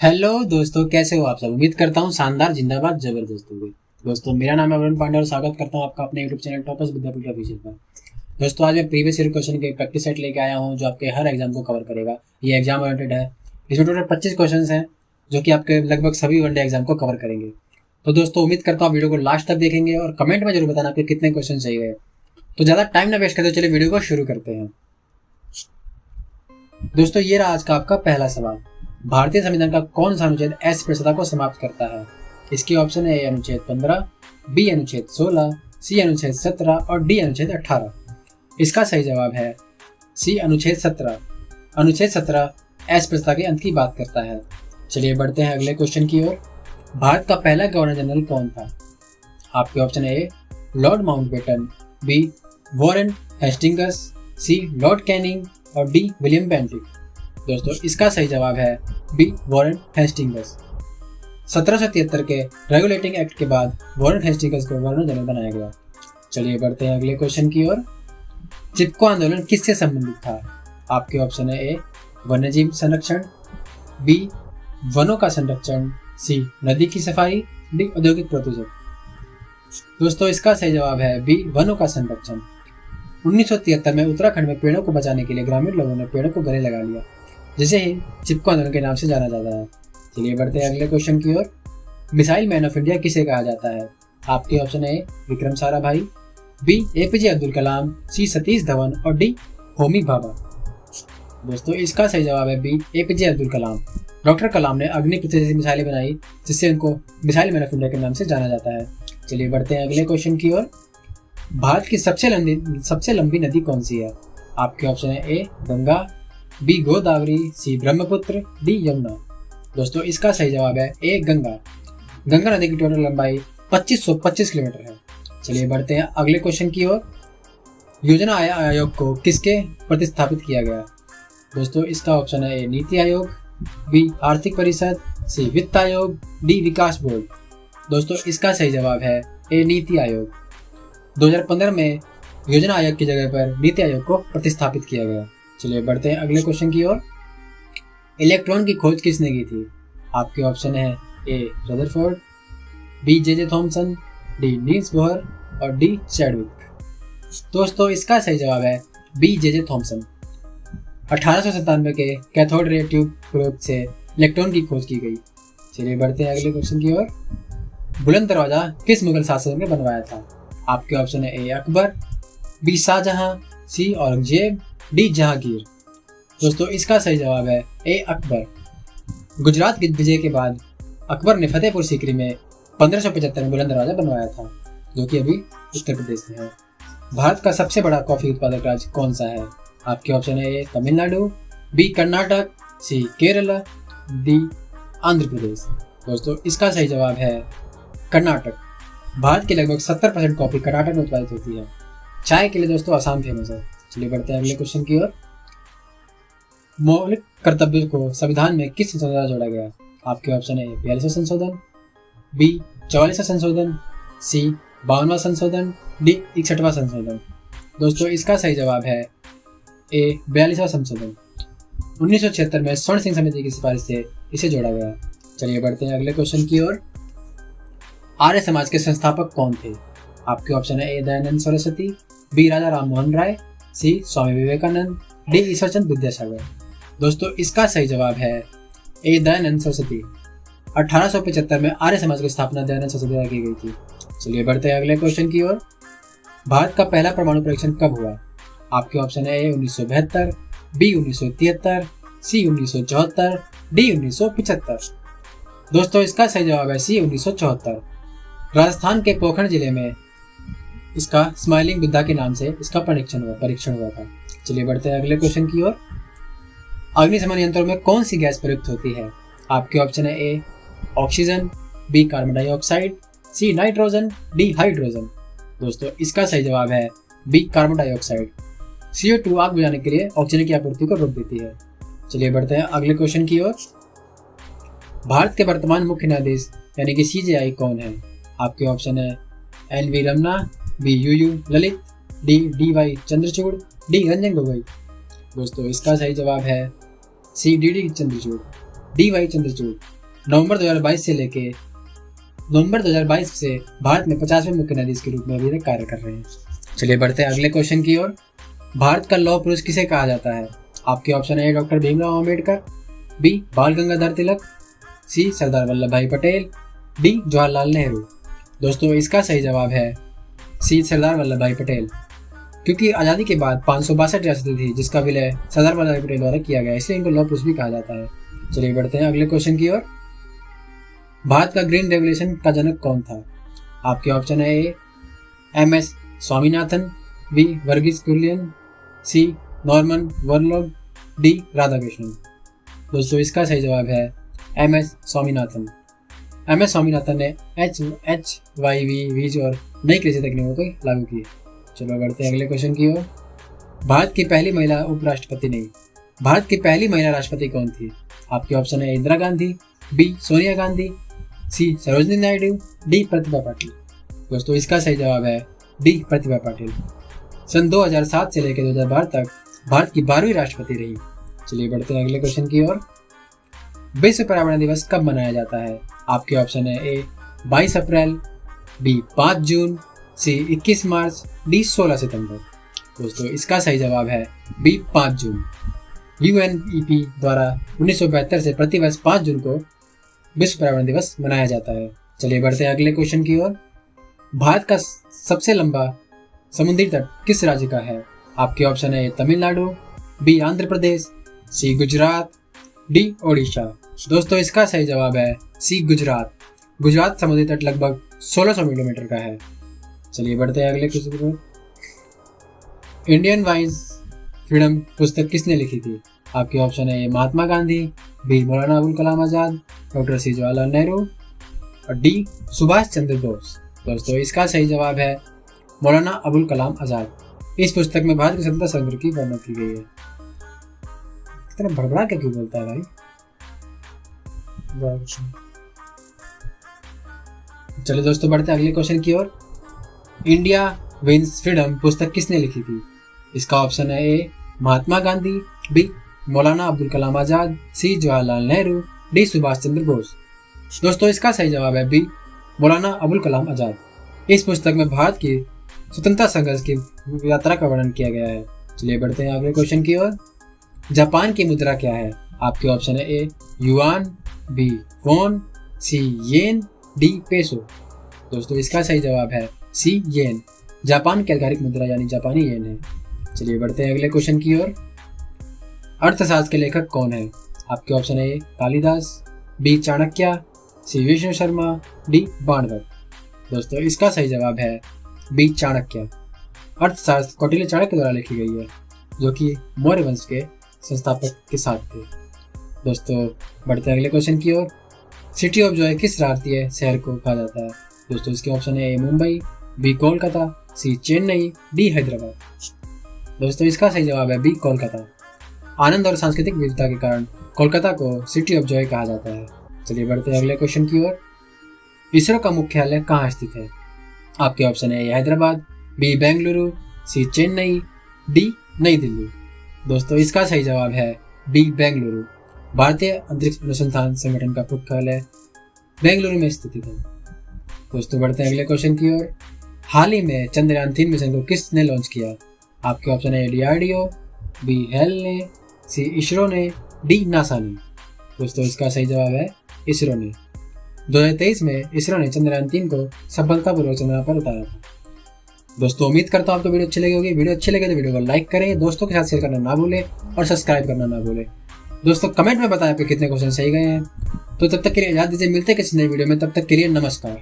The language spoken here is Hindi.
हेलो दोस्तों, कैसे हो आप सब। उम्मीद करता हूँ शानदार, जिंदाबाद, जबरदस्त होंगे। दोस्तों, मेरा नाम है वरुण पांडे और स्वागत करता हूँ आपका अपने यूट्यूब चैनल टॉपर्स विद्यापीठ ऑफिशियल पर। दोस्तों, आज मैं प्रीवियस ईयर क्वेश्चन के प्रैक्टिस सेट लेके आया हूँ जो आपके हर एग्जाम को कवर करेगा। ये एग्जाम ओरिएंटेड है। इसमें टोटल 25 क्वेश्चन हैं जो कि आपके लगभग सभी वनडे एग्जाम को कवर करेंगे। तो दोस्तों, उम्मीद करता हूँ वीडियो को लास्ट तक देखेंगे और कमेंट में जरूर बताना आपके कितने क्वेश्चन सही गए। तो ज़्यादा टाइम ना वेस्ट करते चलिए वीडियो को शुरू करते हैं। दोस्तों, ये रहा आज का आपका पहला सवाल। भारतीय संविधान का कौन सा अनुच्छेद अस्पृश्यता को समाप्त करता है? इसके ऑप्शन है ए अनुच्छेद 15, बी अनुच्छेद 16, सी अनुच्छेद 17 और डी अनुच्छेद 18। इसका सही जवाब है सी अनुच्छेद 17। अनुच्छेद 17 अस्पृश्यता के अंत की बात करता है। चलिए बढ़ते हैं अगले क्वेश्चन की ओर। भारत का पहला गवर्नर जनरल कौन था? आपके ऑप्शन है A lord Mountbatten, B Warren Hastings, C lord Canning और डी विलियम बेंटिक। दोस्तों, इसका सही जवाब है बी वॉरेन हेस्टिंग्स। 1773 के रेगुलेटिंग एक्ट के बाद वॉरेन हेस्टिंग्स को गवर्नर जनरल बनाया गया। चलिए बढ़ते हैं अगले क्वेश्चन की ओर। चिपको आंदोलन किससे संबंधित था? आपके ऑप्शन है ए वन्यजीव संरक्षण, बी वनों का संरक्षण, सी नदी की सफाई, डी औद्योगिक प्रदूषण। दोस्तों, इसका सही जवाब है बी वनों का संरक्षण। 1973 में उत्तराखंड में पेड़ों को बचाने के लिए ग्रामीण लोगों ने पेड़ों को गले लगा लिया, जिसे ही चिपको आंदोलन के नाम से जाना जाता है। चलिए बढ़ते हैं अगले क्वेश्चन की ओर। मिसाइल मैन ऑफ इंडिया किसे कहा जाता है? आपके ऑप्शन है विक्रम साराभाई, बी एपीजे अब्दुल कलाम, सी सतीश धवन और डी होमी भाभा। दोस्तों, इसका सही जवाब है B APJ Abdul Kalam. Doctor कलाम ने अग्निपुत्र जैसी मिसाइलें बनाई, जिससे उनको मिसाइल मैन ऑफ इंडिया के नाम से जाना जाता है। चलिए बढ़ते हैं अगले क्वेश्चन की ओर। भारत की सबसे लंबी नदी कौन सी है? आपके ऑप्शन है ए गंगा, बी गोदावरी, सी ब्रह्मपुत्र, डी यमुना। दोस्तों, इसका सही जवाब है ए गंगा। गंगा नदी की टोटल लंबाई 2525 किलोमीटर है। चलिए बढ़ते हैं अगले क्वेश्चन की ओर। योजना आयोग को किसके प्रतिस्थापित किया गया? दोस्तों, इसका ऑप्शन है ए नीति आयोग, बी आर्थिक परिषद, सी वित्त आयोग, डी विकास बोर्ड। दोस्तों, इसका सही जवाब है ए नीति आयोग। 2015 में योजना आयोग की जगह पर नीति आयोग को प्रतिस्थापित किया गया। चलिए बढ़ते हैं अगले क्वेश्चन की ओर। इलेक्ट्रॉन की खोज किसने की थी? आपके ऑप्शन है A Rutherford, B J Thomson, D Niels Bohr और डी चैडविक। दोस्तों, इसका सही जवाब है बी जे थॉमसन। 1897 के कैथोड रे ट्यूब प्रयोग से इलेक्ट्रॉन की खोज की गई। चलिए बढ़ते हैं अगले क्वेश्चन की ओर। बुलंद दरवाजा किस मुगल शासक ने बनवाया था? आपके ऑप्शन है ए अकबर, बी शाहजहां, सी औरंगजेब, डी जहांगीर। दोस्तों, इसका सही जवाब है ए अकबर। गुजरात की विजय के बाद अकबर ने फतेहपुर सीकरी में 1575 में बुलंद दरवाजा बनवाया था, जो कि अभी उत्तर प्रदेश में है। भारत का सबसे बड़ा कॉफी उत्पादक राज्य कौन सा है? आपके ऑप्शन है ए तमिलनाडु, बी कर्नाटक, सी केरला, डी आंध्र प्रदेश। दोस्तों, इसका सही जवाब है कर्नाटक। भारत की लगभग 70% कॉफी कर्नाटक में उत्पादित होती है। चाय के लिए दोस्तों असम फेमस है। चलिए बढ़ते हैं अगले क्वेश्चन की ओर। मौलिक कर्तव्यों को संविधान में किस संशोधन द्वारा जोड़ा गया? आपके ऑप्शन है 42वां संशोधन, बी 44वां संशोधन, सी 52वां संशोधन, डी 61वां संशोधन। दोस्तों, इसका सही जवाब है ए 42वां संशोधन। 1976 में स्वर्ण सिंह समिति की सिफारिश से इसे जोड़ा गया। चलिए बढ़ते हैं अगले क्वेश्चन की ओर। आर्य समाज के संस्थापक कौन थे? आपके ऑप्शन है ए दयानंद सरस्वती, बी राजा राम मोहन राय, सी स्वामी विवेकानंद, डी ईश्वरचंद विद्यासागर। दोस्तों, इसका सही जवाब है ए दयानंद सरस्वती। 1875 में आर्य समाज की स्थापना दयानंद सरस्वती द्वारा की गई थी। चलिए बढ़ते हैं अगले क्वेश्चन की ओर। भारत का पहला परमाणु परीक्षण कब हुआ? आपके ऑप्शन है ए 1972, बी 1973, सी 1974, डी 1975। दोस्तों, इसका सही जवाब है सी 1974। राजस्थान के पोखरण जिले में इसका स्माइलिंग बुद्धा के नाम से इसका परीक्षण हुआ था। चलिए बढ़ते हैं अगले क्वेश्चन की ओर। अग्निशमन यंत्रों में कौन सी गैस प्रयुक्त होती है? आपके ऑप्शन है A oxygen, B carbon dioxide, C nitrogen, D hydrogen. दोस्तों, इसका सही जवाब है बी कार्बन डाइऑक्साइड। CO2 आग बुझाने के लिए ऑक्सीजन की आपूर्ति को रोक देती है। चलिए बढ़ते हैं अगले क्वेश्चन की ओर। भारत के वर्तमान मुख्य न्यायाधीश यानी कि CJI कौन है? आपके ऑप्शन है NV Ramana, B UU Lalit, D DY Chandrachud, D Ranjan Gogoi. दोस्तों, इसका सही जवाब है C DD Chandrachud. D Y Chandrachud नवंबर 2022 से भारत में 50वें मुख्य न्यायाधीश के रूप में अभी तक कार्य कर रहे हैं। चलिए बढ़ते हैं अगले क्वेश्चन की ओर। भारत का लौह पुरुष किसे कहा जाता है? आपके ऑप्शन है डॉक्टर भीमराव अम्बेडकर, बी बाल गंगाधर तिलक, सी सरदार वल्लभ भाई पटेल, डी जवाहरलाल नेहरू। दोस्तों इसका सही जवाब है सी सरदार वल्लभ भाई पटेल, क्योंकि आज़ादी के बाद 562 रियासतें थी जिसका विलय सरदार वल्लभ भाई पटेल द्वारा किया गया, इसलिए इनको लौह पुरुष भी कहा जाता है। चलिए बढ़ते हैं अगले क्वेश्चन की ओर। भारत का ग्रीन रेवोल्यूशन का जनक कौन था? आपके ऑप्शन है ए एम.एस. स्वामीनाथन, बी वर्गीस कुरियन, सी नॉर्मन बोरलॉग, डी राधाकृष्णन। दोस्तों इसका सही जवाब है एम.एस. स्वामीनाथन। एम.एस. स्वामीनाथन ने HYV और नई कृषि तकनीकों को लागू किए। चलो बढ़ते हैं अगले क्वेश्चन की ओर। भारत की पहली महिला उपराष्ट्रपति नहीं, भारत की पहली महिला राष्ट्रपति कौन थी? आपके ऑप्शन है इंदिरा गांधी, बी सोनिया गांधी, सी सरोजिनी नायडू, डी प्रतिभा पाटिल। दोस्तों इसका सही जवाब है डी प्रतिभा पाटिल। सन 2007 से लेकर 2012 तक भारत की 12वीं राष्ट्रपति रही। चलिए बढ़ते हैं अगले क्वेश्चन की ओर। विश्व पर्यावरण दिवस कब मनाया जाता है? आपके ऑप्शन है ए 22 अप्रैल, बी 5 जून, सी 21 मार्च, डी 16 सितंबर। दोस्तों इसका सही जवाब है बी 5 जून। UNEP द्वारा 1972 से प्रतिवर्ष 5 जून को विश्व पर्यावरण दिवस मनाया जाता है। चलिए बढ़ते हैं अगले क्वेश्चन की ओर। भारत का सबसे लंबा समुद्री तट किस राज्य का है? आपके ऑप्शन है तमिलनाडु, बी आंध्र प्रदेश, सी गुजरात, डी ओडिशा। दोस्तों इसका सही जवाब है सी गुजरात। गुजरात समुद्री तट लगभग 1600 किलोमीटर का है। चलिए बढ़ते हैं अगले क्वेश्चन की ओर। इंडियन वाइज फ्रीडम पुस्तक किसने लिखी थी? आपके ऑप्शन है Mahatma Gandhi, B Maulana Abul Kalam Azad, doctor C Jawaharlal Nehru और डी सुभाष चंद्र बोस। दोस्तों इसका सही जवाब है मौलाना अबुल कलाम आजाद। इस पुस्तक में भारत के स्वतंत्रता संग्राम की वर्णना की गई है। इतना भड़बड़ा के क्यों बोलता है भाई? चलिए दोस्तों बढ़ते हैं अगले क्वेश्चन की ओर। इंडिया विंस फ्रीडम पुस्तक किसने लिखी थी? इसका ऑप्शन है ए महात्मा गांधी, बी मौलाना अब्दुल कलाम आजाद, सी जवाहरलाल नेहरू, डी सुभाष चंद्र बोस। दोस्तों इसका सही जवाब है बी मौलाना अबुल कलाम आजाद। इस पुस्तक में भारत की स्वतंत्रता संघर्ष की यात्रा का वर्णन किया गया है। चलिए बढ़ते हैं अगले क्वेश्चन की ओर। जापान की मुद्रा क्या है? आपके ऑप्शन है ए युआन, बी वॉन, सी येन, डी पेसो। दोस्तों इसका सही जवाब है सी येन। जापान की आधिकारिक मुद्रा यानी जापानी येन है। चलिए बढ़ते हैं अगले क्वेश्चन की ओर। अर्थशास्त्र के लेखक कौन है? आपके ऑप्शन है ए कालिदास, बी चाणक्य, सी विष्णु शर्मा, डी बाणभट्ट। दोस्तों इसका सही जवाब है बी चाणक्य। अर्थशास्त्र कौटिल्य चाणक्य द्वारा लिखी गई है, जो कि मौर्य वंश के संस्थापक के साथ थे। दोस्तों बढ़ते हैं अगले क्वेश्चन की ओर। सिटी ऑफ जॉय किस भारतीय शहर को कहा जाता है? दोस्तों इसके ऑप्शन है ए मुंबई, बी कोलकाता, सी चेन्नई, डी हैदराबाद। दोस्तों इसका सही जवाब है बी कोलकाता। आनंद और सांस्कृतिक विविधता के कारण कोलकाता को सिटी ऑफ जॉय कहा जाता है। चलिए बढ़ते हैं अगले क्वेश्चन की ओर। इसरो का मुख्यालय कहाँ स्थित है? आपके ऑप्शन है हैदराबाद, बी बेंगलुरु, सी चेन्नई, डी नई दिल्ली। दोस्तों इसका सही जवाब है डी बेंगलुरु। भारतीय अंतरिक्ष अनुसंधान संगठन का मुख्यालय बेंगलुरु में स्थित है। दोस्तों बढ़ते हैं अगले क्वेश्चन की ओर। हाल ही में चंद्रयान 3 मिशन को किसने लॉन्च किया? आपके ऑप्शन है DRDO, बी हेल ने, सी इसरो ने, डी नासा ने। दोस्तों इसका सही जवाब है इसरो ने। 2023 में इसरो ने चंद्रयान 3 को सफलतापूर्वक चंद्रमा पर उतारा था। दोस्तों उम्मीद करता हूँ आपको वीडियो अच्छी लगी होगी। वीडियो अच्छी लगे तो वीडियो को लाइक करें, दोस्तों के साथ शेयर करना ना भूलें और सब्सक्राइब करना ना भूलें। दोस्तों कमेंट में बताएं आपके कितने क्वेश्चन सही गए हैं। तो तब तक के लिए याद दीजिए, मिलते हैं किसी नई वीडियो में। तब तक के लिए नमस्कार।